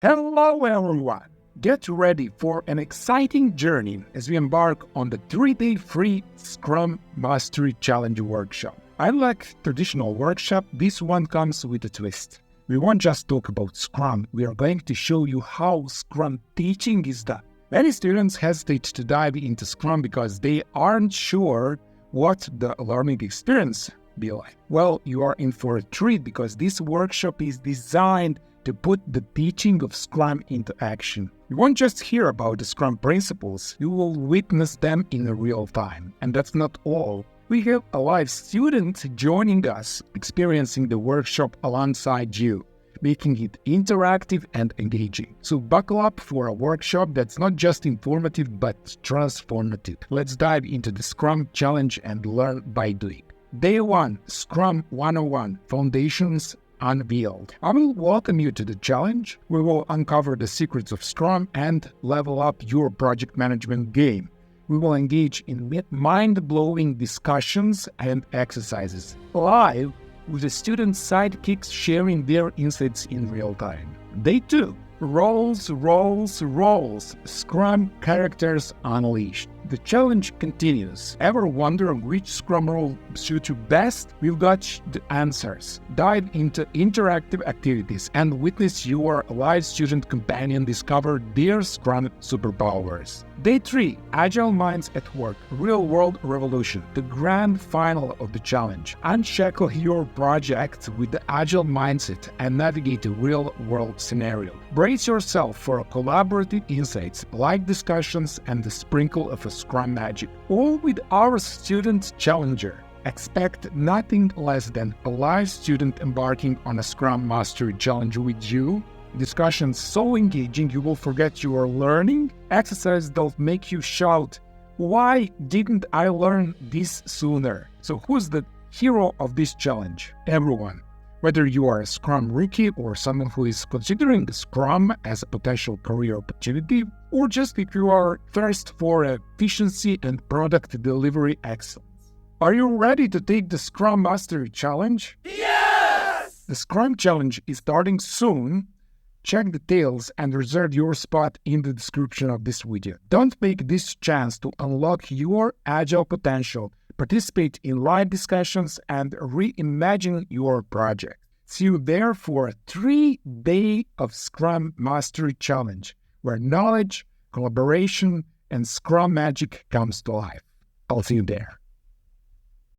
Hello everyone! Get ready for an exciting journey as we embark on the 3-day free Scrum Mastery Challenge Workshop. Unlike traditional workshop, this one comes with a twist. We won't just talk about Scrum, we are going to show you how Scrum teaching is done. Many students hesitate to dive into Scrum because they aren't sure what the learning experience be like. Well, you are in for a treat because this workshop is designed to put the teaching of Scrum into action. You won't just hear about the Scrum principles, you will witness them in real time. And that's not all. We have a live student joining us, experiencing the workshop alongside you, making it interactive and engaging. So buckle up for a workshop that's not just informative but transformative. Let's dive into the Scrum Challenge and learn by doing. Day 1, Scrum 101, Foundations Unveiled. I will welcome you to the challenge. We will uncover the secrets of Scrum and level up your project management game. We will engage in mind-blowing discussions and exercises, live with the student sidekicks sharing their insights in real time. Day 2, Roles, Scrum Characters Unleashed. The challenge continues. Ever wonder which Scrum role suits you best? We've got the answers. Dive into interactive activities and witness your live student companion discover their Scrum superpowers. Day 3, Agile Minds at Work, Real-World Revolution, the grand final of the challenge. Unshackle your project with the Agile mindset and navigate a real-world scenario. Brace yourself for collaborative insights, live discussions, and the sprinkle of a Scrum magic, all with our student challenger. Expect nothing less than a live student embarking on a Scrum Mastery Challenge with you. Discussions so engaging you will forget you are learning. Exercises that'll make you shout, "Why didn't I learn this sooner?" So who's the hero of this challenge? Everyone. Whether you are a Scrum rookie or someone who is considering Scrum as a potential career opportunity, or just if you are thirst for efficiency and product delivery excellence. Are you ready to take the Scrum Mastery Challenge? Yes! The Scrum Challenge is starting soon. Check details and reserve your spot in the description of this video. Don't make this chance to unlock your Agile potential, participate in live discussions, and reimagine your project. See you there for a 3-day of Scrum Mastery Challenge, where knowledge, collaboration, and Scrum magic comes to life. I'll see you there.